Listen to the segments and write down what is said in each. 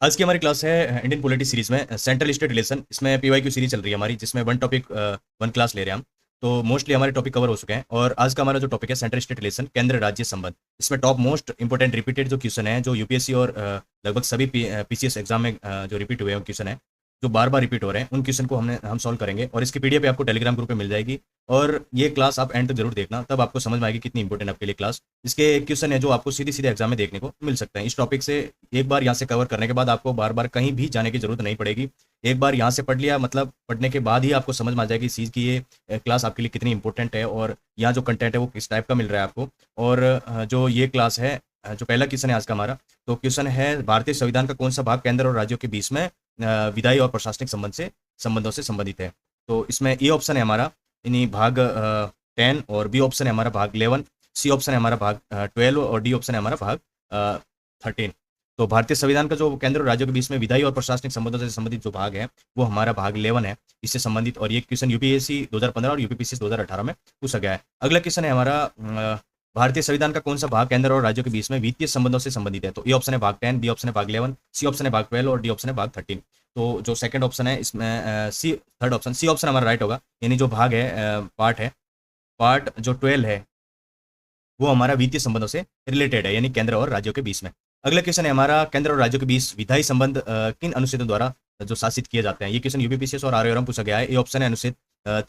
आज की हमारी क्लास है इंडियन पॉलिटी सीरीज में सेंट्रल स्टेट रिलेशन। इसमें पीवाईक्यू सीरीज चल रही है हमारी, जिसमें वन टॉपिक वन क्लास ले रहे हैं हम। तो मोस्टली हमारे टॉपिक कवर हो चुके हैं और आज का हमारा जो टॉपिक है सेंट्रल स्टेट रिलेशन, केंद्र राज्य संबंध। इसमें टॉप मोस्ट इंपोर्टेंट रिपीटेड जो क्वेश्चन है, जो यूपीएससी और लगभग सभी पीसीएस एग्जाम में जो रिपीट हुए हैं क्वेश्चन है, जो बार बार रिपीट हो रहे हैं, उन क्वेश्चन को हम सॉल्व करेंगे और इसकी पीडीएफ आपको टेलीग्राम ग्रुप पे मिल जाएगी। और ये क्लास आप एंड तक जरूर देखना, तब आपको समझ में आएगी कितनी इंपॉर्टेंट आपके लिए क्लास। इसके क्वेश्चन है जो आपको सीधे सीधे एग्जाम में देखने को मिल सकते हैं। इस टॉपिक से एक बार यहाँ से कवर करने के बाद आपको बार बार कहीं भी जाने की जरूरत नहीं पड़ेगी। एक बार यहाँ से पढ़ लिया, मतलब पढ़ने के बाद ही आपको समझ में आ जाएगी इस चीज़ की ये क्लास आपके लिए कितनी इंपॉर्टेंट है और यहाँ जो कंटेंट है वो किस टाइप का मिल रहा है आपको। और जो ये क्लास है, जो पहला क्वेश्चन है आज का हमारा, तो क्वेश्चन है भारतीय संविधान का कौन सा भाग केंद्र और राज्यों के बीच में विधायी और प्रशासनिक संबंधों से संबंधित है। तो इसमें ए ऑप्शन है हमारा यानी भाग 10 और बी ऑप्शन है हमारा भाग 11, सी ऑप्शन है हमारा भाग 12 और डी ऑप्शन है हमारा भाग 13। तो भारतीय संविधान का जो केंद्र और राज्यों के बीच में विधायी और प्रशासनिक संबंधों से संबंधित जो भाग है वो हमारा भाग 11 है, इससे संबंधित। और ये क्वेश्चन यूपीएससी 2015 और यूपीपीएससी 2018 में पूछा गया है। अगला क्वेश्चन है हमारा भारतीय संविधान का कौन सा भाग केंद्र और राज्यों के बीच में वित्तीय संबंधों से संबंधित है। तो ए ऑप्शन है भाग 10, बी ऑप्शन है भाग 11, सी ऑप्शन है भाग 12 और डी ऑप्शन है भाग 13। तो जो सेकंड ऑप्शन है इसमें सी, थर्ड ऑप्शन सी ऑप्शन हमारा राइट होगा, यानी जो भाग है पार्ट जो 12 है वो हमारा वित्तीय संबंधों से रिलेटेड है, यानी केंद्र और राज्यों के बीच में। अगला क्वेश्चन है हमारा केंद्र और राज्यों के बीच विधायी संबंध किन अनुच्छेदों द्वारा जो शासित किए जाते हैं। ये क्वेश्चन यूपीपीसीएस और आरआरबी में पूछा गया है। ए ऑप्शन है अनुच्छेद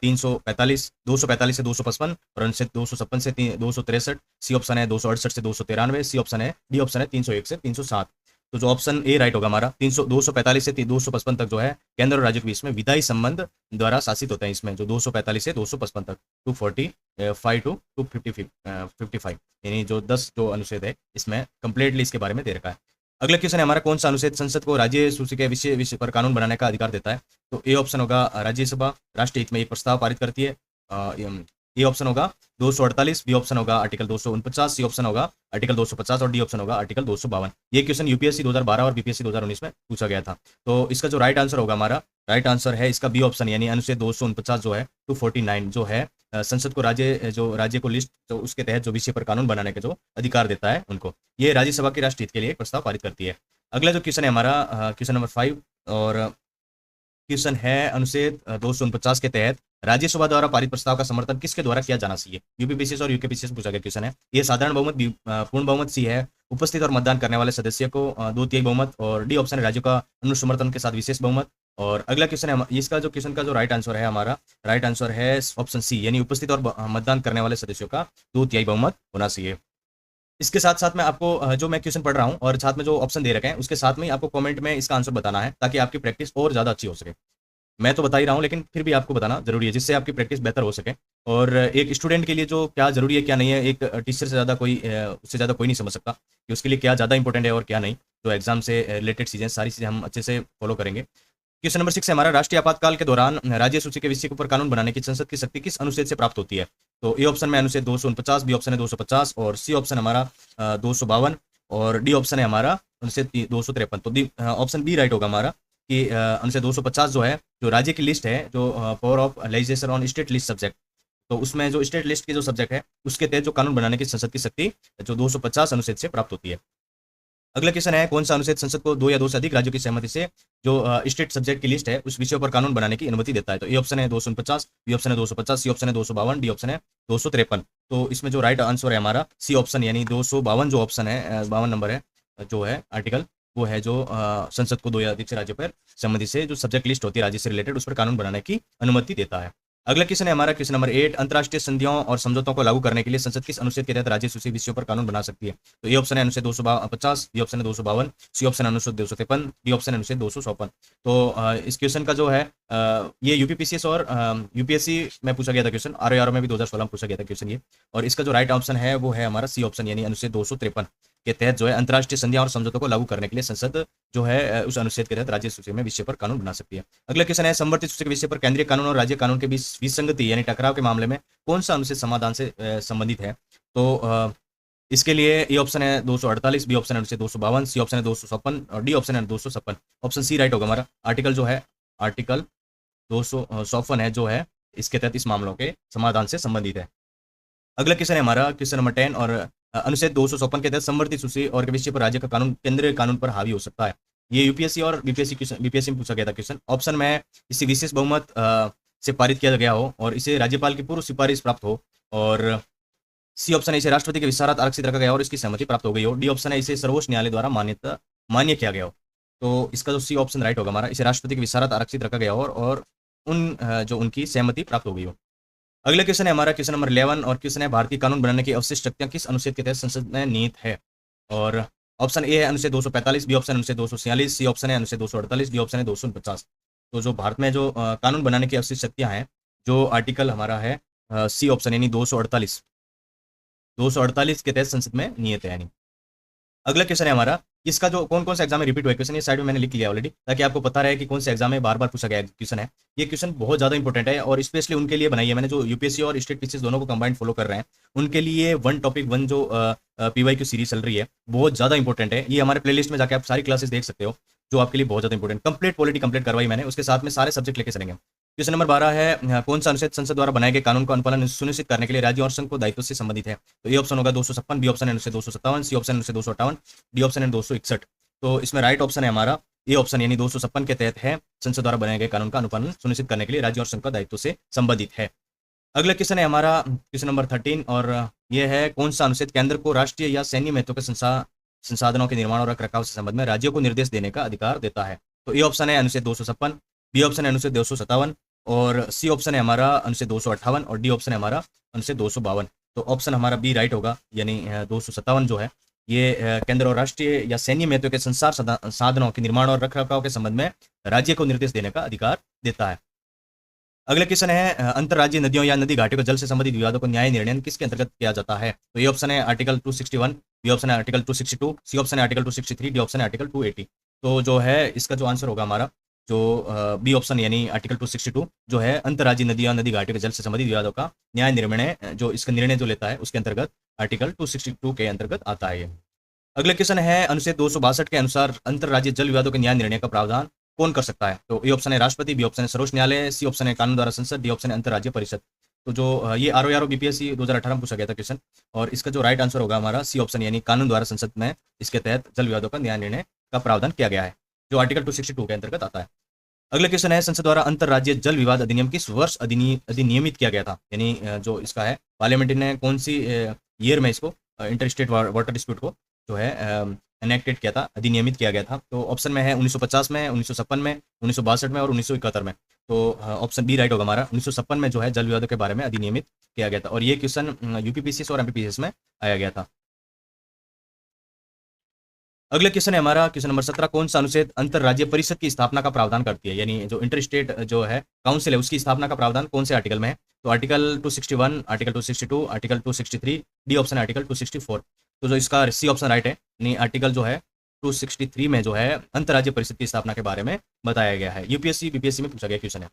345 245 से 255 और अनुच्छेद 256 से 263। सी ऑप्शन है 268 से 293। सी ऑप्शन है डी ऑप्शन है 301 से 307। तो जो ऑप्शन ए राइट होगा हमारा 245 से 255 तक जो है केंद्र और राज्यों के बीच में विधायी संबंध द्वारा शासित होते हैं। इसमें जो 245 से 255 तक 245 टू 255 यानी जो 10 जो अनुच्छेद है इसमें कंप्लीटली इसके बारे में दे रखा है। अगला क्वेश्चन है हमारा कौन सा अनुच्छेद संसद को राज्य सूची के विषय पर कानून बनाने का अधिकार देता है। तो ए ऑप्शन होगा राज्यसभा राष्ट्रीय हित में एक प्रस्ताव पारित करती है। ए ऑप्शन होगा 248, बी ऑप्शन होगा आर्टिकल 249, सी ऑप्शन होगा आर्टिकल 250 और डी ऑप्शन होगा आर्टिकल 252। ये क्वेश्चन यूपीएससी 2012 और बीपीएससी 2019 में पूछा गया था। तो इसका जो राइट आंसर होगा हमारा, राइट आंसर है इसका बी ऑप्शन, यानी अनुच्छेद 249 जो है 249 जो है संसद को राज्य को लिस्ट जो उसके तहत जो विषय पर कानून बनाने का जो अधिकार देता है उनको, ये राज्यसभा के राष्ट्रीय हित के लिए एक प्रस्ताव पारित करती है। अगला जो क्वेश्चन है हमारा क्वेश्चन नंबर 5 और क्वेश्चन है अनुच्छेद 249 के तहत राज्यसभा द्वारा पारित प्रस्ताव का समर्थन किसके द्वारा किया जाना चाहिए। यूपीपीसीएस और यूकेपीसीएस पूछा गया क्वेश्चन है। ये साधारण बहुमत, पूर्ण बहुमत सी है, उपस्थित और मतदान करने वाले सदस्य को 2/3 बहुमत, और डी ऑप्शन है राज्यों का अनुसमर्थन के साथ विशेष बहुमत। और अगला क्वेश्चन है इसका जो क्वेश्चन का जो राइट आंसर है हमारा, राइट आंसर है ऑप्शन सी, यानी उपस्थित और मतदान करने वाले सदस्यों का 2/3 बहुमत होना चाहिए। इसके साथ साथ मैं आपको जो मैं क्वेश्चन पढ़ रहा हूँ और साथ में जो ऑप्शन दे रखे हैं उसके साथ में आपको कमेंट में इसका आंसर बताना है, ताकि आपकी प्रैक्टिस और ज़्यादा अच्छी हो सके। मैं तो बता ही रहा हूँ लेकिन फिर भी आपको बताना जरूरी है, जिससे आपकी प्रैक्टिस बेहतर हो सके। और एक स्टूडेंट के लिए जो क्या जरूरी है क्या नहीं है, एक टीचर से ज़्यादा उससे ज़्यादा कोई नहीं समझ सकता कि उसके लिए क्या ज़्यादा इंपॉर्टेंट है और क्या नहीं। तो एग्जाम से रिलेटेड चीज़ें, सारी चीज़ें हम अच्छे से फॉलो करेंगे। क्वेश्चन नंबर 6 है हमारा राष्ट्रीय आपातकाल के दौरान राज्य सूची के विषय पर कानून बनाने की संसद की शक्ति किस अनुच्छेद से प्राप्त होती है। तो ए ऑप्शन में अनुच्छेद 249, बी ऑप्शन है 250 और सी ऑप्शन हमारा 252 और डी ऑप्शन है हमारा अनुच्छेद 253। तो ऑप्शन बी राइट होगा हमारा कि अनुच्छेद 250 जो है, जो राज्य की लिस्ट है, जो power of legislation on state list subject, तो उसमें जो स्टेट लिस्ट की जो सब्जेक्ट है उसके तहत जो कानून बनाने की संसद की शक्ति जो 250 अनुच्छेद से प्राप्त होती है। अगला क्वेश्चन है कौन सा अनुच्छेद संसद को 2 या 2 से अधिक राज्यों की सहमति से जो स्टेट सब्जेक्ट की लिस्ट है उस विषय पर कानून बनाने की अनुमति देता है। तो ए ऑप्शन है 249, बी ऑप्शन है 250, सी ऑप्शन है 252, डी ऑप्शन है 253। तो इसमें जो राइट आंसर है हमारा सी ऑप्शन, यानी 252 जो ऑप्शन है, 52 नंबर है जो है आर्टिकल, वो है जो संसद को 2 या अधिक राज्यों पर संबंधित से जो सब्जेक्ट लिस्ट होती है राज्य से रिलेटेड, उस पर कानून बनाने की अनुमति देता है। अगला क्वेश्चन है हमारा क्वेश्चन नंबर 8, अंतर्राष्ट्रीय संधियों और समझौतों को लागू करने के लिए संसद किस अनुच्छेद के तहत राज्य सूची विषयों पर कानून बना सकती है। तो ये ऑप्शन है अनुच्छेद 250, बी ऑप्शन है 252, सी ऑप्शन है अनुच्छेद 253, डी ऑप्शन है अनुच्छेद 254। तो इस क्वेश्चन का जो है ये यूपीपीसीएस और यूपीएससी में पूछा गया था क्वेश्चन, आरआरबी में भी 2016 में पूछा गया था क्वेश्चन ये। और इसका जो राइट ऑप्शन है वो है हमारा सी ऑप्शन, यानी अनुच्छेद 253 के तहत जो है अंतर्राष्ट्रीय संधियां और समझौतों को लागू करने के लिए संसद जो है उस अनुच्छेद के तहत राज्य सूची में विषय पर कानून बना सकती है। अगला क्वेश्चन है समवर्ती सूची के विषय पर केंद्रीय कानून और राज्य कानून के बीच विसंगति यानी टकराव के मामले में कौन सा अनुच्छेद समाधान से संबंधित है। तो इसके लिए ए ऑप्शन है 248, बी ऑप्शन है अनुच्छेद 252, सी ऑप्शन है 256 और डी ऑप्शन है 256। ऑप्शन सी राइट होगा हमारा, आर्टिकल जो है आर्टिकल 254 है जो है इसके तहत इस मामलों के समाधान से संबंधित है। अगला क्वेश्चन है हमारा क्वेश्चन नंबर 10 और अनुच्छेद 254 के तहत समवर्ती सूची और के विषय पर राज्य का कानून केंद्रीय कानून पर हावी हो सकता है। ये यूपीएससी और बीपीएससी में पूछा गया था क्वेश्चन। ऑप्शन में इसे विशेष बहुमत से पारित किया गया हो और इसे राज्यपाल की पूर्व सिफारिश प्राप्त हो, और सी ऑप्शन है इसे राष्ट्रपति के विचारात आरक्षित रखा गया और इसकी सहमति प्राप्त हो गई हो। डी ऑप्शन है इसे सर्वोच्च न्यायालय द्वारा मान्य किया गया हो। तो इसका जो सी ऑप्शन राइट होगा हमारा, इसे राष्ट्रपति के विचारात आरक्षित रखा गया हो और जो उनकी सहमति प्राप्त हो गई हो। अगला क्वेश्चन है हमारा क्वेश्चन नंबर 11 और क्वेश्चन है भारतीय कानून बनाने की अवशिष्ट शक्तियां किस अनुच्छेद के तहत संसद में निहित है। और ऑप्शन ए है अनुच्छेद 245, बी ऑप्शन अनुच्छेद 246, सी ऑप्शन है अनुच्छेद 248, डी ऑप्शन है 249। तो जो भारत में जो कानून बनाने की अवशिष्ट शक्तियां हैं, जो आर्टिकल हमारा है सी ऑप्शन यानी 248 के तहत संसद में निहित है। यानी अगला क्वेश्चन है हमारा, इसका जो कौन कौन से एग्जाम में रिपीट हुआ क्वेश्चन, ये साइड में मैंने लिख लिया ऑलरेडी, ताकि आपको पता रहे कि कौन से एग्जाम में बार बार पूछा गया क्वेश्चन है। ये क्वेश्चन बहुत ज़्यादा इंपॉर्टेंट है और स्पेशली उनके लिए बनाई है मैंने, जो यूपीएससी और स्टेट पीसीएस दोनों को कंबाइंड फॉलो कर रहे हैं, उनके लिए वन टॉपिक वन जो पीवाईक्यू सीरीज चल रही है बहुत ज़्यादा इंपॉर्टेंट है। ये हमारे प्लेलिस्ट में जाकर आप सारी क्लासेस देख सकते हो, जो आपके लिए बहुत ज़्यादा इंपॉर्टेंट कंप्लीट पॉलिटी कंप्लीट करवाई मैंने, उसके साथ में सारे सब्जेक्ट लेके चलेंगे। क्वेश्चन नंबर 12 है, कौन सा अनुच्छेद संसद द्वारा बनाए गए कानून का अनुपालन सुनिश्चित करने के लिए राज्य और संघ को दायित्व से संबंधित है। तो ये ऑप्शन होगा 256, बी ऑप्शन है अनुच्छेद 257, सी ऑप्शन अनुच्छेद 258, डी ऑप्शन है 261। तो इसमें राइट ऑप्शन है हमारा ए ऑप्शन यानी 256 के तहत है, संसद द्वारा बनाए गए कानून का अनुपालन सुनिश्चित करने के लिए राज्य और संघ का दायित्व से संबंधित है। अगला क्वेश्चन है हमारा क्वेश्चन नंबर 13 और यह है, कौन सा अनुच्छेद केंद्र को राष्ट्रीय या सैन्य महत्व के संसाधनों के निर्माण और रखरखाव से संबंध में राज्यों को निर्देश देने का अधिकार देता है। तो ए ऑप्शन है अनुच्छेद 256, बी ऑप्शन है अनुच्छेद 257 और सी ऑप्शन है हमारा अनुच्छेद 258 और डी ऑप्शन है हमारा अनुच्छेद 252। तो ऑप्शन हमारा बी राइट होगा, यानी 257 जो है ये केंद्र और राष्ट्रीय या सैन्य महत्व के साधनों के निर्माण और रखरखाव के संबंध में राज्य को निर्देश देने का अधिकार देता है। अगला क्वेश्चन है, अंतर्राज्यीय नदियों या नदी घाटियों के जल से संबंधित विवादों को न्याय निर्णय किसके अंतर्गत किया जाता है। तो ये ऑप्शन है आर्टिकल 261, बी ऑप्शन है आर्टिकल 262, सी ऑप्शन है आर्टिकल 263, डी ऑप्शन है आर्टिकल 280। तो जो है इसका जो आंसर होगा हमारा, जो बी ऑप्शन यानी आर्टिकल 262 जो है अंतर्राज्यीय नदियों नदी घाटियों के जल से संबंधित विवादों का न्याय निर्णय, जो इसका निर्णय जो लेता है उसके अंतर्गत आर्टिकल 262 के अंतर्गत आता है। अगला क्वेश्चन है, अनुच्छेद 262 के अनुसार अंतर्राज्यीय जल विवादों के न्याय निर्णय का प्रावधान कौन कर सकता है। तो ए ऑप्शन है राष्ट्रपति, बी ऑप्शन है सर्वोच्च न्यायालय, सी ऑप्शन है कानून द्वारा संसद, डी ऑप्शन है अंतर्राज्यीय परिषद। तो जो ये आरओ बीपीएससी 2018 में पूछा गया था क्वेश्चन, और इसका जो राइट आंसर होगा हमारा सी ऑप्शन यानी कानून द्वारा संसद में इसके तहत जल विवादों का न्याय निर्णय का प्रावधान किया गया है, जो आर्टिकल 262 के अंतर्गत आता है। अगला क्वेश्चन है, संसद द्वारा अंतर्राज्यीय जल विवाद अधिनियम किस वर्ष अधिनियमित किया गया था। यानी जो इसका है पार्लियामेंट ने कौन सी ईयर में इसको इंटर स्टेट वाटर डिस्प्यूट को जो है एनेक्टेड किया था, अधिनियमित किया गया था। तो ऑप्शन में है 1950 में, 1956 में, 1962 में और 1971 में। तो ऑप्शन बी राइट होगा हमारा, 1956 में जो है जल विवादों के बारे में अधिनियमित किया गया था, और ये क्वेश्चन यूपीपीसीएस और एमपीपीएस में आया गया था। अगला क्वेश्चन है हमारा क्वेश्चन नंबर 17, कौन सा अनुच्छेद अंतर्राज्यीय परिषद की स्थापना का प्रावधान करती है। यानी जो इंटर स्टेट जो है काउंसिल है उसकी स्थापना का प्रावधान कौन से आर्टिकल में है। तो article 261, article 262, article 263, D option article 264। तो जो इसका सी ऑप्शन राइट है, यानी आर्टिकल जो है 263 में जो है अंतर्राज्यीय परिषद की स्थापना के बारे में बताया गया है। यूपीएससी बीपीएससी में पूछा गया क्वेश्चन है।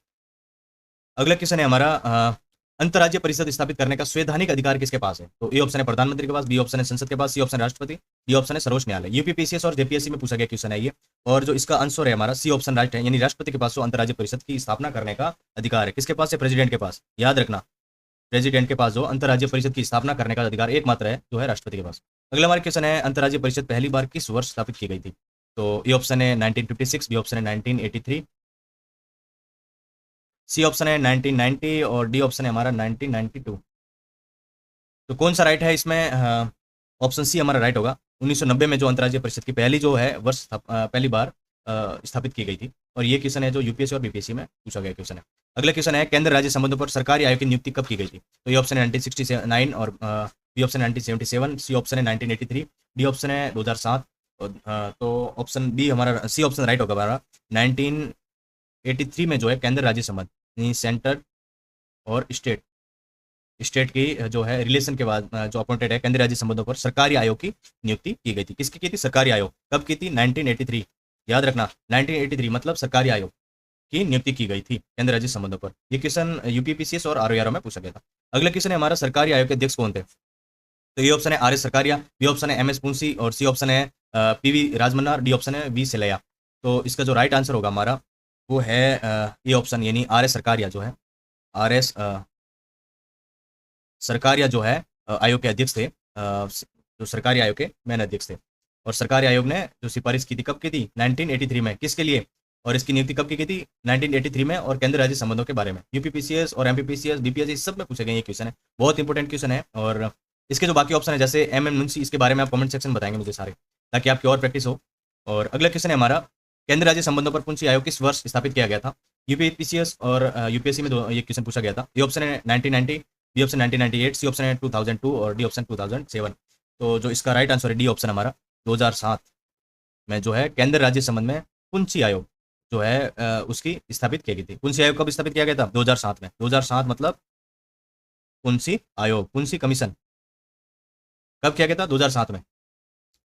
अगला क्वेश्चन है हमारा, अंतर्राज्यीय परिषद स्थापित करने का संवैधानिक अधिकार किसके पास है। तो ए ऑप्शन है प्रधानमंत्री के पास, बी ऑप्शन है संसद के पास, सी ऑप्शन राष्ट्रपति, डी ऑप्शन है सर्वोच्च न्यायालय। यूपीपीसीएस और जेपीएससी में पूछा गया क्वेश्चन है ये, और जो इसका आंसर है हमारा सी ऑप्शन राइट है, यानी राष्ट्रपति के पास जो अंतर्राज्यीय परिषद की स्थापना करने का अधिकार है। किसके पास है, प्रेसिडेंट के पास। याद रखना, प्रेसिडेंट के पास जो अंतर्राज्यीय परिषद की स्थापना करने का अधिकार एकमात्र है जो है राष्ट्रपति के पास। अगला हमारा क्वेश्चन है, अंतर्राज्यीय परिषद पहली बार किस वर्ष स्थापित की गई थी। तो ए ऑप्शन है 1956, बी ऑप्शन है 1983, सी ऑप्शन है 1990 और डी ऑप्शन है हमारा 1992। तो कौन सा राइट है इसमें, ऑप्शन सी हमारा राइट होगा। 1990 में जो अंतर्राज्यीय परिषद की पहली जो है वर्ष पहली बार स्थापित की गई थी, और ये क्वेश्चन है जो यूपीएससी और बीपीएससी में पूछा गया क्वेश्चन है। अगला क्वेश्चन है, केंद्र राज्य संबंधों पर सरकारी आयोग की नियुक्ति कब की गई थी। तो ये ऑप्शन है 1969 और बी ऑप्शन है 1977, सी ऑप्शन है 1983, डी ऑप्शन है 2007। तो ऑप्शन बी हमारा सी ऑप्शन राइट होगा हमारा। 1983 में जो है केंद्र राज्य संबंध यानी सेंटर और स्टेट की जो है रिलेशन के बाद जो अपॉइंटेड है केंद्रीय राज्य संबंधों पर सरकारी आयोग की नियुक्ति की गई थी। किसकी की थी, सरकारी आयोग। कब की थी, 1983। याद रखना 1983 मतलब सरकारी आयोग की नियुक्ति की गई थी केंद्र राज्य संबंधों पर। ये क्वेश्चन यूपीपीसीएस और आरओ में पूछा गया था। अगला क्वेश्चन है हमारा, सरकारी आयोग के अध्यक्ष कौन थे। तो ये ऑप्शन है R S Sarkaria, B option है एम एस पुंसी और सी ऑप्शन है पीवी राजमन्नार, डी ऑप्शन है वी सिलैया। तो इसका जो राइट आंसर होगा हमारा वो है ये ऑप्शन यानी आर एस सरकारिया जो है, आर एस सरकारिया जो है आयोग के अध्यक्ष थे, जो सरकारी आयोग के मेन अध्यक्ष थे। और सरकारी आयोग ने जो सिफारिश की थी कब की थी 1983 में, किसके लिए, और इसकी नियुक्ति कब की थी 1983 में, और केंद्र राज्य संबंधों के बारे में। यूपीपीसीएस और एमपीपीसीएस बीपीएससी सब में पूछे गए ये क्वेश्चन है, बहुत इंपॉर्टेंट क्वेश्चन है। और इसके जो बाकी ऑप्शन है जैसे एम मुंशी, इसके बारे में आप कमेंट सेक्शन में बताएंगे मुझे सारे, ताकि आपकी और प्रैक्टिस हो। और अगला क्वेश्चन है हमारा, केंद्र राज्य संबंधों पर पूंछी आयोग किस वर्ष स्थापित किया गया था। यूपीपीसीएस और यूपीएससी में ये क्वेश्चन पूछा गया था। ये ऑप्शन है 1990, बी ऑप्शन 1998, सी ऑप्शन है 2002 और डी ऑप्शन 2007। तो जो इसका राइट आंसर है डी ऑप्शन हमारा 2007 में जो है केंद्र राज्य संबंध में पुंछी आयोग जो है उसकी स्थापित की गई थी। पुंछी आयोग कब स्थापित किया गया था 2007 में। 2007 मतलब पुंछी आयोग, पुंछी कमीशन कब किया गया था 2007 में,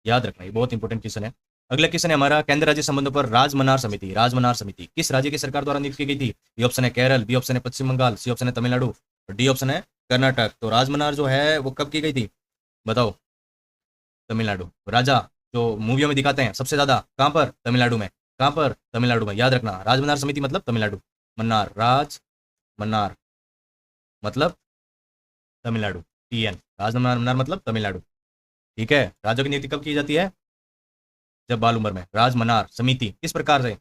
याद रखना, ये बहुत इंपॉर्टेंट क्वेश्चन है। अगला क्वेश्चन है हमारा, केंद्र राज्य संबंधों पर राजमनार समिति, राजमनार समिति किस राज्य की सरकार द्वारा नियुक्त की गई थी। ये ऑप्शन है केरल, बी ऑप्शन है पश्चिम बंगाल, सी ऑप्शन है तमिलनाडु और डी ऑप्शन है कर्नाटक। तो राजमनार जो है वो कब की गई थी बताओ। तमिलनाडु। राजा जो मूवियों में दिखाते हैं सबसे ज्यादा कहाँ पर, तमिलनाडु में। कहाँ पर, तमिलनाडु में, याद रखना। राजमनार समिति मतलब तमिलनाडु, मन्नार, राज मन्नार मतलब तमिलनाडु, टीएन, राजमनार मन्नार मतलब तमिलनाडु। ठीक है, राज्यों की नियुक्ति कब की जाती है, जब बाल उम्र में। राजमनार समिति किस प्रकार से,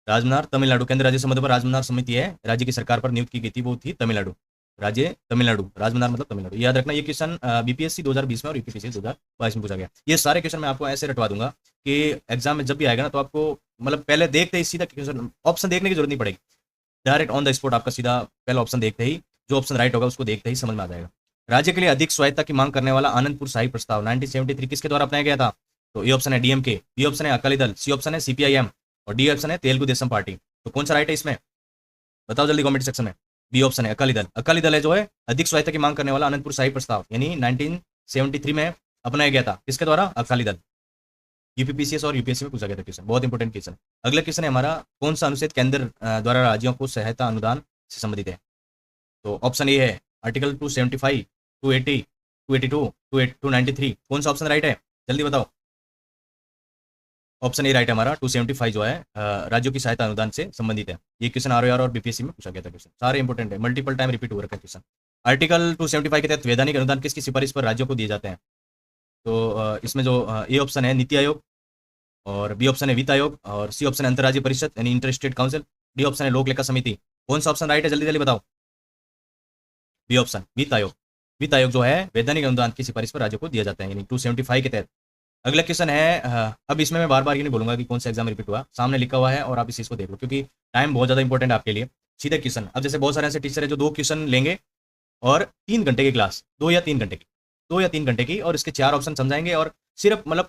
राजमनार तमिलनाडु, केंद्र राज्य संबंधों पर राजमनार समिति है, राज्य की सरकार पर नियुक्त की गई थी, वो थी तमिलनाडु, राज्य तमिलनाडु, राजमनार मतलब तमिलनाडु। याद रखना, ये क्वेश्चन बीपीएससी 2020 में और यूपीपीएससी 2022 में पूछा गया। ये सारे क्वेश्चन मैं आपको ऐसे रटवा दूंगा कि एग्जाम में जब भी आएगा ना तो आपको मतलब पहले देखते ही सीधा क्वेश्चन, ऑप्शन देखने की जरूरत नहीं पड़ेगी, डायरेक्ट ऑन द स्पॉट आपका सीधा पहला ऑप्शन देखते ही, जो ऑप्शन राइट होगा उसको देखते ही समझ में आ जाएगा। राज्य के लिए अधिक स्वायत्ता की मांग करने वाला आनंदपुर साहिब प्रस्ताव 1973 किसके द्वारा अपनाया गया था। तो ए ऑप्शन है डीएमके, बी ऑप्शन है अकाली दल, सी ऑप्शन है सीपीआईएम और डी ऑप्शन है तेलुगु देशम पार्टी। तो कौन सा राइट है इसमें, बताओ जल्दी कमेंट सेक्शन में। बी ऑप्शन है अकाली दल, अकाली दल है जो है अधिक स्वायत्ता की मांग करने वाला आनंदपुर साहिब प्रस्ताव, यानी 1973 में अपनाया गया था, किसके द्वारा, अकाली दल। यूपीपीसीएस और यूपीएससी में पूछा गया था क्वेश्चन, बहुत इंपॉर्टेंट क्वेश्चन। अगला क्वेश्चन है हमारा, कौन सा अनुच्छेद केंद्र द्वारा राज्यों को सहायता अनुदान से संबंधित है। तो ऑप्शन ए है आर्टिकल 275, 280, 282, 293। कौन सा ऑप्शन राइट है, जल्दी बताओ। ऑप्शन ए राइट है हमारा 275 जो है राज्यों की सहायता अनुदान से संबंधित है। ये क्वेश्चन आरओआर और बीपीएससी में पूछा गया था क्वेश्चन, सारे इंपॉर्टेंट है, मल्टीपल टाइम रिपीट हो रखा है क्वेश्चन। आर्टिकल 275 के तहत वैधानिक अनुदान किसकी सिफारिश पर राज्यों को दिए जाते हैं। तो इसमें जो ए ऑप्शन है नीति आयोग और बी ऑप्शन है वित्त आयोग और सी ऑप्शन है अंतर्राज्यीय परिषद यानी inter state council, D option है लोक लेखा समिति। कौन सा ऑप्शन राइट है, जल्दी जल्दी बताओ। बी ऑप्शन वित्त आयोग, वित्त आयोग जो है वैधानिक अनुदान की सिफारिश पर राज्यों को दिया जाता है यानी 275 के तहत। अगला क्वेश्चन है, अब इसमें मैं बार बार ये नहीं बोलूंगा कि कौन सा एग्जाम रिपीट हुआ, सामने लिखा हुआ है और आप इस चीज को देख लो क्योंकि टाइम बहुत ज्यादा इंपॉर्टेंट है आपके लिए। सीधे क्वेश्चन, अब जैसे बहुत सारे ऐसे टीचर है जो 2 क्वेश्चन लेंगे और 3 घंटे की क्लास, 2 या 3 घंटे की, 2 या 3 घंटे की, और इसके 4 ऑप्शन समझाएंगे और सिर्फ मतलब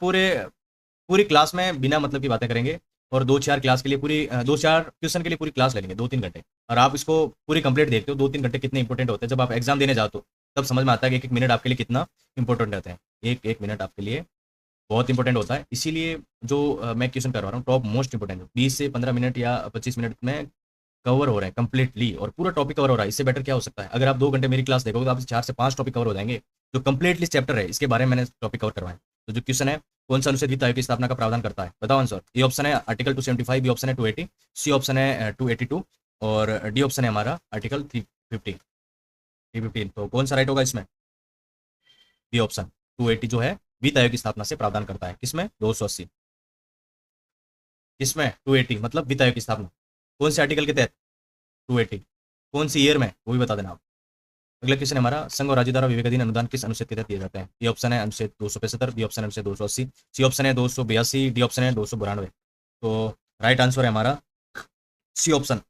पूरी क्लास में बिना मतलब की बातें करेंगे और 2-4 क्लास के लिए पूरी 2-4 क्वेश्चन के लिए पूरी क्लास ले लेंगे 2-3 घंटे, और आप इसको पूरी कंप्लीट देखते हो 2-3 घंटे कितने इंपॉर्टेंट होते हैं। जब आप एग्जाम देने जाओ तो तब समझ में आता है कि एक एक मिनट आपके लिए कितना इंपॉर्टेंट रहता है, एक एक मिनट आपके लिए बहुत इंपॉर्टेंट होता है। इसीलिए जो मैं क्वेश्चन करवा रहा हूँ टॉप मोस्ट इंपॉर्टेंट 20 से 15 मिनट या 25 मिनट में कवर हो रहे हैं कंप्लीटली और पूरा टॉपिक कवर हो रहा है। इससे बेटर क्या हो सकता है, अगर आप 2 घंटे मेरी क्लास देखोगे तो आप 4 से 5 टॉपिक कवर हो जाएंगे, जो कंप्लीटली चैप्टर है इसके बारे में मैंने टॉपिक कवर करवाए। तो जो क्वेश्चन है, कौन सा अनुच्छेद वित्त आयोग की स्थापना का प्रावधान करता है, बताओ आंसर। ए ऑप्शन है आर्टिकल 275, बी ऑप्शन है 280, सी ऑप्शन है 282 और डी ऑप्शन है हमारा आर्टिकल 315। तो कौन सा राइट होगा इसमें, बी ऑप्शन 280 जो है वित्त आयोग की स्थापना से प्रावधान करता है, किसमें 280, किसमें 280 मतलब वित्त आयोग की स्थापना, कौन से आर्टिकल के तहत 280, कौन सी ईयर में वो भी बता देना आप। अगला क्वेश्चन हमारा, संघ और राज्य द्वारा विवेकाधीन अनुदान किस अनुच्छेद के तहत दिए जाते हैं। ए ऑप्शन है अनुच्छेद 275, बी ऑप्शन है अनुच्छेद 280, सी ऑप्शन है 282, डी ऑप्शन है 292। तो राइट आंसर है हमारा सी ऑप्शन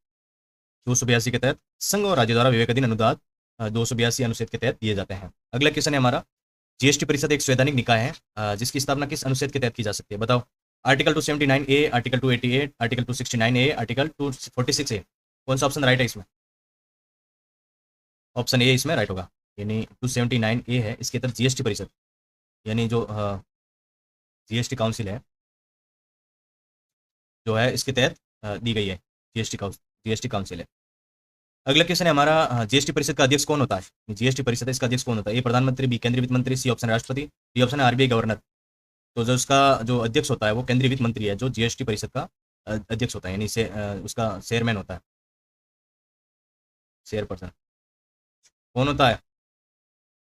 282 के तहत संघ और राज्य द्वारा विवेकाधीन अनुदान 282 अनुच्छेद के तहत दिए जाते हैं। अगला क्वेश्चन है हमारा, जीएसटी परिषद एक संवैधानिक निकाय है जिसकी स्थापना किस अनुच्छेद के तहत की जा सकती है, बताओ। आर्टिकल 279 ए, आर्टिकल 288, आर्टिकल 269 ए, आर्टिकल 246 ए। कौन सा ऑप्शन राइट है इसमें, ऑप्शन ए इसमें राइट होगा, यानी 279 ए है इसके तहत जीएसटी परिषद यानी जो जीएसटी काउंसिल है जो है इसके तहत दी गई है, जीएसटी काउंसिल है। अगला क्वेश्चन है हमारा, जीएसटी परिषद का अध्यक्ष कौन होता है, जीएसटी परिषद है इसका अध्यक्ष कौन होता है। ए प्रधानमंत्री, बी केंद्रीय वित्त मंत्री, सी ऑप्शन राष्ट्रपति, डी ऑप्शन है आरबीआई गवर्नर। तो जो उसका जो अध्यक्ष होता है वो केंद्रीय वित्त मंत्री है जो जीएसटी परिषद का अध्यक्ष होता है, यानी से उसका चेयरमैन होता है, चेयरपर्सन कौन होता है,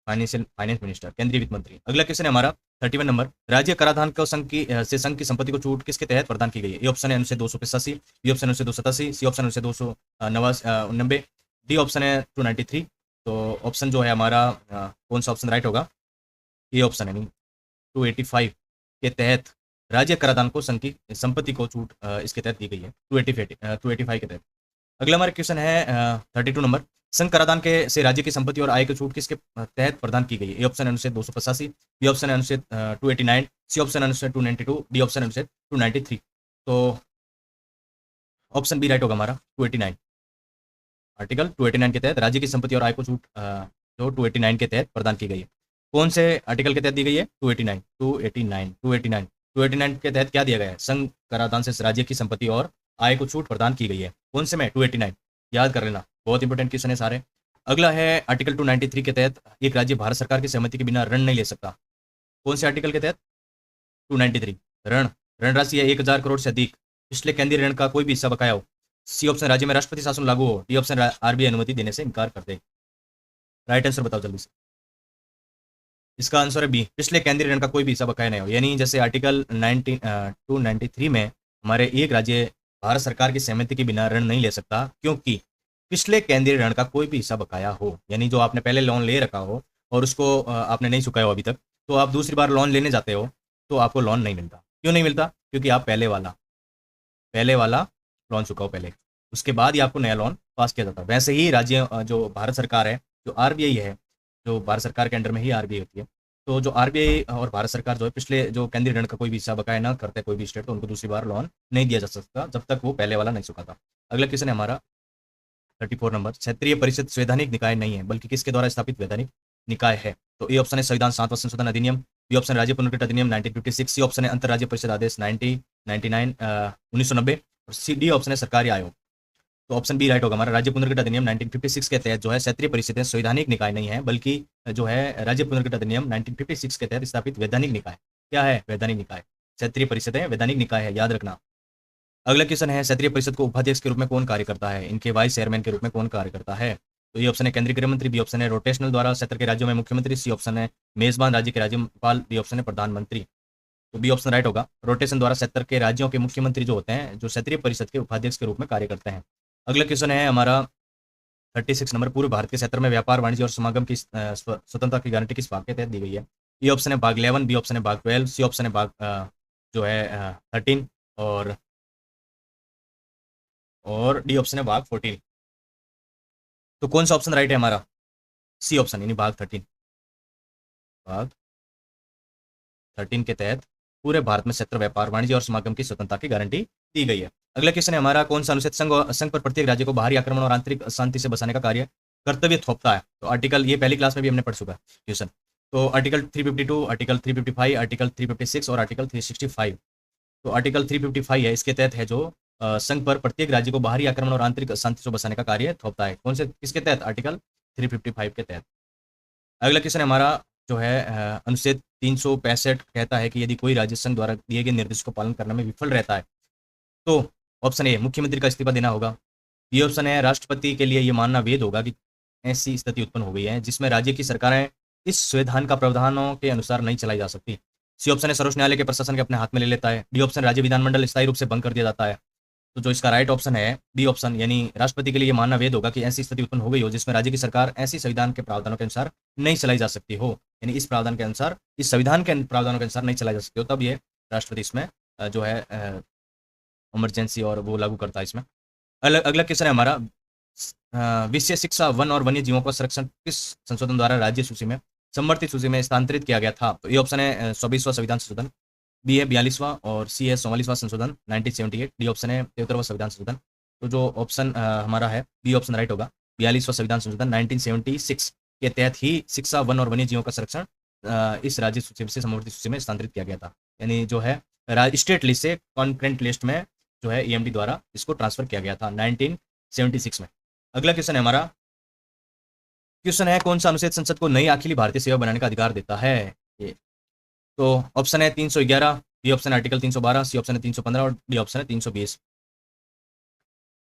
फाइनेंस मिनिस्टर, केंद्रीय वित्त मंत्री। अगला क्वेश्चन है हमारा 31 नंबर, राज्य कराधान को संघ की संपत्ति को छूट किसके तहत प्रदान की गई है? ए ऑप्शन है अनुच्छेद 285, बी ऑप्शन अनुच्छेद 287, सी ऑप्शन अनुच्छेद 290, डी ऑप्शन है 293। तो ऑप्शन जो है हमारा कौन सा ऑप्शन राइट होगा? ये ऑप्शन है 285 के तहत राज्य कराधान को संघ की संपत्ति को छूट इसके तहत दी गई है, 285 के तहत। अगला हमारा क्वेश्चन है 32 नंबर, संघ कराधान के से राज्य की संपत्ति और आय की छूट किसके तहत प्रदान की गई है? ए ऑप्शन अनुच्छेद 285, बी ऑप्शन अनुच्छेद 289, सी ऑप्शन अनुच्छेद 292, डी ऑप्शन अनुच्छेद 293। तो ऑप्शन बी राइट होगा हमारा 289। आर्टिकल 289 के तहत राज्य की संपत्ति और आय को छूट जो 289 के तहत प्रदान की गई है। कौन से आर्टिकल के तहत दी गई है? 289 के तहत क्या दिया गया है? संघ कराधान से राज्य की संपत्ति और आय को छूट प्रदान की गई है। कौन से में? 289, याद कर लेना, बहुत इंपॉर्टेंट क्वेश्चन है सारे। अगला है आर्टिकल 293 के तहत एक राज्य भारत सरकार की सहमति के बिना ऋण नहीं ले सकता। कौन से आर्टिकल के तहत? 293। ऋण राशि है 1000 करोड़ से अधिक, पिछले केंद्रीय ऋण का कोई भी हिस्सा बकाया हो। सी ऑप्शन राज्य में राष्ट्रपति शासन लागू हो, डी ऑप्शन आरबीआई अनुमति देने से इनकार कर दे। राइट आंसर बताओ जल्दी से। इसका आंसर है बी, पिछले केंद्रीय ऋण का कोई भी हिस्सा बकाया नहीं हो। यानी जैसे आर्टिकल 293 में हमारे एक राज्य भारत सरकार की सहमति के बिना ऋण नहीं ले सकता, क्योंकि पिछले केंद्रीय ऋण का कोई भी हिस्सा बकाया हो। यानी जो आपने पहले लोन ले रखा हो और उसको आपने नहीं चुकाया हो अभी तक, तो आप दूसरी बार लोन लेने जाते हो तो आपको लोन नहीं मिलता। क्यों नहीं मिलता? क्योंकि आप पहले वाला लोन चुका हो पहले, उसके बाद ही आपको नया लोन पास किया जाता है। वैसे ही राज्य जो भारत सरकार है, जो आरबीआई है, जो भारत सरकार के अंडर में ही आरबीआई होती है, तो जो आरबीआई और भारत सरकार जो है पिछले जो केंद्रीय ऋण का कोई भी हिस्सा बकाया ना करते कोई भी स्टेट, तो उनको दूसरी बार लोन नहीं दिया जा सकता जब तक वो पहले वाला नहीं चुकाता। अगला क्वेश्चन है हमारा 34 नंबर, क्षेत्रीय परिषद संवैधानिक निकाय नहीं है बल्कि किसके द्वारा स्थापित वैधानिक निकाय है? तो ए ऑप्शन है संविधान 7वां संशोधन अधिनियम, बी ऑप्शन राज्य पुनर्गठन अधिनियम 1956, सी ऑप्शन है अंतर्राज्य परिषद आदेश 1990 और सी डी ऑप्शन है सरकारी आयोग। तो ऑप्शन बी राइट होगा हमारा, राज्य पुनर्गठन अधिनियम 1956 के तहत जो है क्षेत्रीय परिषदें संवैधानिक निकाय नहीं है बल्कि जो है राज्य पुनर्गठन अधिनियम 1956 के तहत स्थापित वैधानिक निकाय। क्या है? वैधानिक निकाय। क्षेत्रीय परिषदें वैधानिक निकाय है, याद रखना। अगला क्वेश्चन है क्षेत्रीय परिषद को उपाध्यक्ष के रूप में कौन कार्य करता है? इनके वाइस चेयरमैन के रूप में कौन कार्य करता है? तो ये ऑप्शन है केंद्रीय गृह मंत्री, बी ऑप्शन है रोटेशनल द्वारा क्षेत्र के राज्यों में मुख्यमंत्री, सी ऑप्शन है मेजबान राज्य के राज्यपाल, डी ऑप्शन है प्रधानमंत्री। तो बी ऑप्शन राइट होगा, रोटेशन द्वारा क्षेत्र के राज्यों के मुख्यमंत्री जो होते हैं जो क्षेत्रीय परिषद के उपाध्यक्ष के रूप में कार्य करते हैं। अगला क्वेश्चन है हमारा 36 नंबर, पूर्व भारत के क्षेत्र में व्यापार वाणिज्य और समागम की स्वतंत्रता की गारंटी किस भाग के तहत दी गई है? ये ऑप्शन है भाग 11, बी ऑप्शन है भाग 12, सी ऑप्शन है भाग जो है 13 और डी ऑप्शन है भाग 14। तो कौन सा ऑप्शन राइट है हमारा? सी ऑप्शन यानी भाग 13। भाग 13 के तहत पूरे भारत में क्षेत्र व्यापार वाणिज्य और समागम की स्वतंत्रता की गारंटी दी गई है। अगला क्वेश्चन है हमारा कौन सा अनुच्छेद संघ पर प्रत्येक राज्य को बाहरी आक्रमण और आंतरिक अशांति से बचाने का कार्य कर्तव्य थोपता है? तो आर्टिकल ये पहली क्लास में भी हमने पढ़ चुका है क्वेश्चन। तो आर्टिकल 352, आर्टिकल 355, आर्टिकल 356 और आर्टिकल 365। तो आर्टिकल 355 है, इसके तहत है जो संघ पर प्रत्येक राज्य को बाहरी आक्रमण और आंतरिक अशांति से बचाने का कार्य थोपता है। कौन से किसके तहत? आर्टिकल 355 के तहत। अगला क्वेश्चन है हमारा जो है अनुच्छेद 365 कहता है कि यदि कोई राज्य संघ द्वारा दिए गए निर्देश को पालन करने में विफल रहता है तो ऑप्शन ए मुख्यमंत्री का इस्तीफा देना होगा, बी ऑप्शन है राष्ट्रपति के लिए यह मानना वेद होगा कि ऐसी स्थिति उत्पन्न हो गई है जिसमें राज्य की सरकारें इस संविधान का प्रावधानों के अनुसार नहीं चलाई जा सकती, सी ऑप्शन है सर्वोच्च न्यायालय के प्रशासन के अपने हाथ में ले लेता है, डी ऑप्शन राज्य विधानमंडल स्थायी रूप से भंग कर दिया जाता है। तो जो इसका राइट ऑप्शन है बी ऑप्शन, यानी राष्ट्रपति के लिए मानना वेद होगा कि ऐसी स्थिति उत्पन्न हो गई हो जिसमें राज्य की सरकार ऐसी संविधान के प्रावधानों के अनुसार नहीं चलाई जा सकती हो, यानी इस प्रावधान के अनुसार, इस संविधान के प्रावधानों के अनुसार नहीं चलाई जा सकती हो, तब ये राष्ट्रपति इसमें जो है इमरजेंसी और वो लागू करता है इसमें। अगला क्वेश्चन है हमारा विषय शिक्षा, वन और वन्य जीवों का संरक्षण किस संशोधन द्वारा राज्य सूची में समर्थित सूची में स्थानांतरित किया गया था? तो ये ऑप्शन है 24वां संविधान संशोधन, बी है 42वां और सी है 44वां संशोधन 1978, डी ऑप्शन है 73वां संविधान संशोधन। तो जो ऑप्शन हमारा है बी ऑप्शन राइट होगा, 42वां संविधान संशोधन 1976 के तहत ही शिक्षा, वन और वन्य जीवों का संरक्षण इस राज्य सूची से समर्थित सूची में स्थानांतरित किया गया था, यानी जो है स्टेट लिस्ट से कॉन्करेंट लिस्ट में जो है ईएमडी द्वारा इसको ट्रांसफर किया गया था 1976 में। अगला क्वेश्चन है हमारा, क्वेश्चन है कौन सा अनुच्छेद संसद को नई अखिल भारतीय सेवा बनाने का अधिकार देता है? ये तो ऑप्शन है 311, B option article 312, C option है 315 और डी ऑप्शन है 320।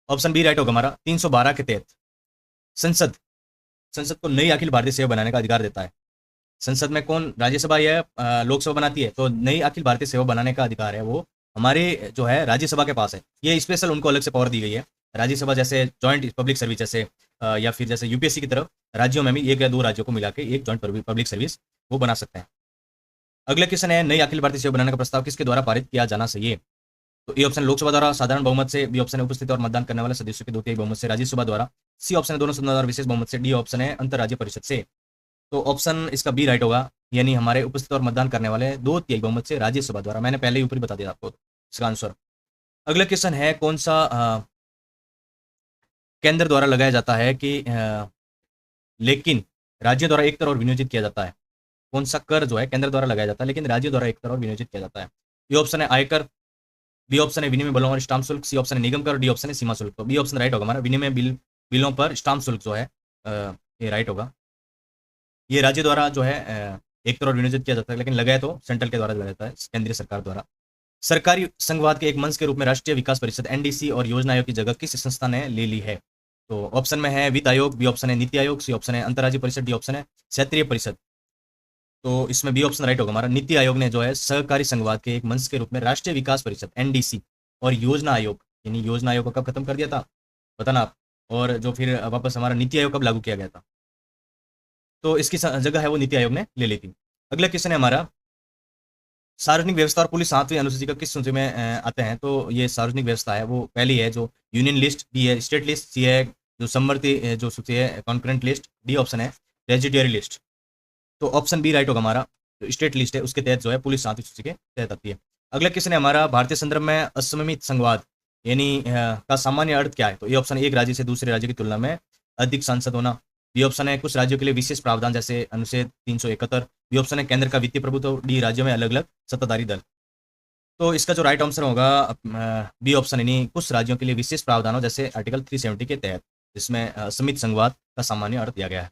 ऑप्शन बी राइट होगा हमारा, 312 के तहत संसद को नई अखिल भारतीय सेवा बनाने का अधिकार देता है। संसद में कौन राज्यसभा या लोकसभा बनाती है, तो नई अखिल भारतीय सेवा बनाने का अधिकार है वो हमारे जो है राज्यसभा के पास है। ये स्पेशल उनको अलग से पावर दी गई है। राज्यसभा जैसे जॉइंट पब्लिक सर्विस जैसे या फिर जैसे यूपीएससी की तरफ राज्यों में भी एक या दो राज्यों को मिला के एक जॉइंट पब्लिक सर्विस वो बना सकते हैं। अगला क्वेश्चन है, नई अखिल भारतीय सेवा बनाने का प्रस्ताव किसके द्वारा पारित किया जाना चाहिए? तो ए ऑप्शन लोकसभा द्वारा साधारण बहुमत से, बी ऑप्शन है उपस्थित और मतदान करने वाले सदस्यों के 2/3 बहुमत से, राज्यसभा द्वारा, सी ऑप्शन है दोनों सदनों द्वारा विशेष बहुमत से, डी ऑप्शन है अंतर्राज्य परिषद से। तो ऑप्शन इसका बी राइट होगा, यानी हमारे उपस्थित और मतदान करने वाले 2/3 बहुमत से राज्यसभा द्वारा। मैंने पहले ही ऊपर ही बता दिया आपको इसका आंसर। अगला क्वेश्चन है, कौन सा केंद्र द्वारा लगाया जाता है कि लेकिन राज्य द्वारा एक तरह और विनियोजित किया जाता है? कौन सा कर जो है केंद्र द्वारा लगाया जाता है लेकिन राज्य द्वारा एक तरह और विनियोजित किया जाता है? ए ऑप्शन है आयकर, बी ऑप्शन है विनिमय बिलों और स्टाम्प शुल्क, सी ऑप्शन है निगम कर, डी ऑप्शन है सीमा शुल्क। तो बी ऑप्शन राइट होगा हमारा, विनिमय बिलों पर स्टाम्प शुल्क जो है ये राइट होगा। ये राज्य द्वारा जो है एक तरह और विनियोजित किया जाता है, लेकिन लगाया तो सेंट्रल के द्वारा लगाया जाता है, केंद्रीय सरकार द्वारा। सरकारी संघवाद के एक मंच के रूप में राष्ट्रीय विकास परिषद एनडीसी और योजना आयोग की जगह किस संस्था ने ले ली है? तो ऑप्शन में है वित्त आयोग, बी ऑप्शन है नीति आयोग, सी ऑप्शन है अंतर्राज्यीय परिषद, डी ऑप्शन है क्षेत्रीय परिषद। तो इसमें बी ऑप्शन राइट होगा हमारा, नीति आयोग ने जो है सहकारी संघवाद के एक मंच के रूप में राष्ट्रीय विकास परिषद एनडीसी और योजना आयोग, यानी योजना आयोग को कब खत्म कर दिया था पता ना आप, और जो फिर वापस हमारा नीति आयोग कब लागू किया गया था, तो इसकी जगह है वो नीति आयोग ने ले ली थी। अगला क्वेश्चन है हमारा, सार्वजनिक व्यवस्था और पुलिस 7वीं अनुसूची का किस सूची में आते हैं? तो ये सार्वजनिक व्यवस्था है वो पहली है जो यूनियन लिस्ट, बी है स्टेट लिस्ट, सी है जो समवर्ती जो सूची है कॉन्करेंट लिस्ट, डी ऑप्शन है रेजिडियरी लिस्ट। तो ऑप्शन बी राइट होगा हमारा, जो स्टेट लिस्ट है उसके तहत जो है पुलिस 7वीं सूची के तहत आती है। अगला क्वेश्चन है हमारा, भारतीय संदर्भ में असममित संघवाद यानी का सामान्य अर्थ क्या है? तो ये ऑप्शन एक राज्य से दूसरे राज्य की तुलना में अधिक सांसद होना, बी ऑप्शन है कुछ राज्यों के लिए विशेष प्रावधान जैसे अनुच्छेद 371, बी ऑप्शन है केंद्र का वित्तीय प्रभुत्व, डी राज्यों में अलग अलग सत्ताधारी दल। तो इसका जो राइट आंसर होगा बी ऑप्शन, यानी कुछ राज्यों के लिए विशेष प्रावधानों जैसे आर्टिकल 370 के तहत, जिसमें असमित संघवाद का सामान्य अर्थ दिया गया है।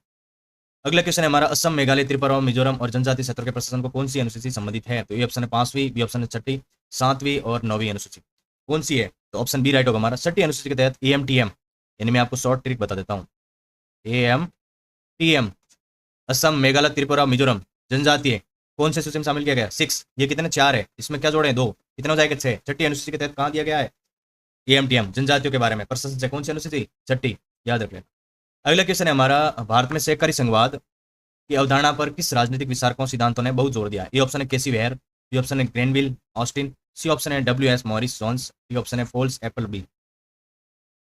अगला क्वेश्चन है हमारा, असम, मेघालय, त्रिपुरा, मिजोरम और जनजातीय क्षेत्रों के प्रशासन को कौन सी अनुसूची संबंधित है? तो ये ऑप्शन है 5वीं, बी ऑप्शन है 6ठी, 7वीं और 9वीं अनुसूची। कौन सी है? तो ऑप्शन बी राइट होगा हमारा, 6ठी अनुसूची के तहत एएमटीएम, यानी मैं आपको शॉर्ट ट्रिक बता देता हूँ, एएमटीएम असम, मेघालय, त्रिपुरा, मिजोरम, जनजातीय कौन से सूची में शामिल किया गया? 6। ये कितने 4 है, इसमें क्या जोड़े 2, कितना हो जाएगा 6। 6ठी अनुसूची के तहत कहाँ दिया गया है? एएमटीएम जनजातियों के बारे में प्रशासन से, कौन सी अनुसूची? 6ठी, याद रख लेना। अगला क्वेश्चन है हमारा, भारत में सहकारी संघवाद की अवधारणा पर किस राजनीतिक विचारकों सिद्धांतों ने बहुत जोर दिया है? ए ऑप्शन है केसी वेयर, बी ऑप्शन है ग्रेनविल ऑस्टिन, सी ऑप्शन है डब्ल्यू.एस. मॉरिस जोन्स, डी ऑप्शन है फोल्स एप्पल बी।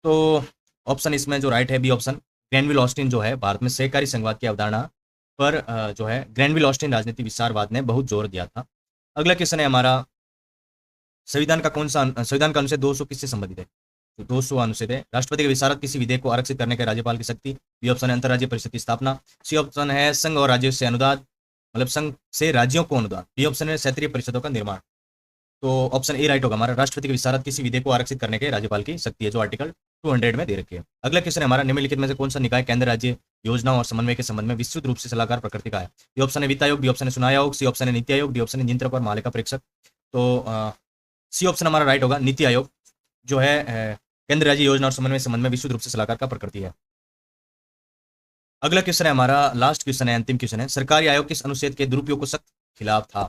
तो ऑप्शन इसमें जो राइट है बी ऑप्शन, ग्रेनविल ऑस्टिन जो है भारत में सहकारी संघवाद की अवधारणा पर जो है ग्रेनविल ऑस्टिन राजनीतिक विचारवाद ने बहुत जोर दिया था। अगला क्वेश्चन है हमारा, संविधान का अनुच्छेद 200 किससे संबंधित है? तो 200 अनुच्छेद है, राष्ट्रपति के विचारक किसी विधेयक को आरक्षित करने के राज्यपाल की शक्ति, बी ऑप्शन है अंतर्राज्यीय परिषद की स्थापना, सी ऑप्शन है संघ और राज्यों से अनुदान, मतलब संघ से राज्यों को अनुदान, डी ऑप्शन है क्षेत्रीय परिषदों का निर्माण। तो ऑप्शन ए राइट होगा हमारा, राष्ट्रपति के विचारक किसी विधेयक को आरक्षित करने के राज्यपाल की शक्ति है, जो आर्टिकल 200 में दे रखी है। अगला क्वेश्चन है हमारा, निम्नलिखित में से कौन सा निकाय केंद्र राज्य योजनाओं और समन्वय के संबंध में विस्तृत रूप से सलाहकार प्रकृति का है? ये ऑप्शन है वित्त आयोग, बी ऑप्शन है चुनाव आयोग, सी ऑप्शन है नीति आयोग, डी ऑप्शन है नियंत्रक और मालिका परीक्षक। तो सी ऑप्शन हमारा राइट होगा, नीति आयोग जो है केंद्र राज्य योजना और समन्वय संबंध में विस्तृत रूप से सलाहकार का प्रकृति है। अगला क्वेश्चन है हमारा, लास्ट क्वेश्चन है, अंतिम क्वेश्चन है, सरकारी आयोग किस अनुच्छेद के दुरुपयोग को सख्त खिलाफ था?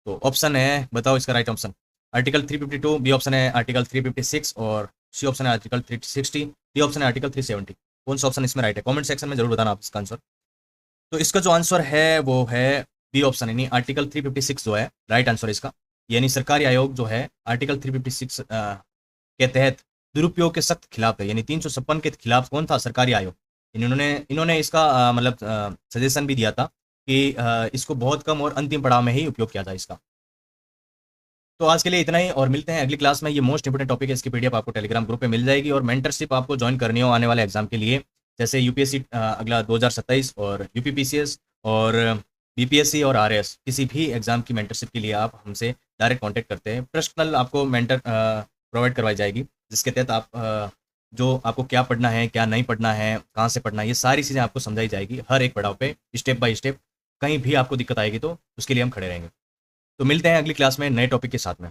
तो ऑप्शन है, बताओ इसका right option, article 352, B option है आर्टिकल 356 और सी ऑप्शन है आर्टिकल 360, डी ऑप्शन है आर्टिकल 370। कौन सा ऑप्शन इसमें राइट है? कमेंट सेक्शन में जरूर बताना आप इसका आंसर। तो इसका जो आंसर है वो है बी ऑप्शन, यानी आर्टिकल 356 जो है राइट आंसर इसका, यानी सरकारी आयोग जो है आर्टिकल 356 के तहत दुरुपयोग के सख्त खिलाफ है, यानी 356 के खिलाफ कौन था? सरकारी आयोग। इन्होंने इसका मतलब सजेशन भी दिया था कि इसको बहुत कम और अंतिम पड़ाव में ही उपयोग किया जाए इसका। तो आज के लिए इतना ही, और मिलते हैं अगली क्लास में। ये मोस्ट इंपोर्टेंट टॉपिक है, इसकी पीडीएफ आपको टेलीग्राम ग्रुप पे मिल जाएगी, और मेंटरशिप आपको ज्वाइन करनी हो आने वाले एग्जाम के लिए, जैसे यूपीएससी अगला 2027 और यूपीपीसीएस और बीपीएससी और आरएस, किसी भी एग्जाम की मेंटरशिप के लिए आप हमसे डायरेक्ट कांटेक्ट करते हैं। पर्सनल आपको मेंटर प्रोवाइड करवाई जाएगी, जिसके तहत आप जो आपको क्या पढ़ना है, क्या नहीं पढ़ना है, कहाँ से पढ़ना है, ये सारी चीज़ें आपको समझाई जाएगी हर एक पड़ाव पे, स्टेप बाय स्टेप। कहीं भी आपको दिक्कत आएगी तो उसके लिए हम खड़े रहेंगे। तो मिलते हैं अगली क्लास में नए टॉपिक के साथ में।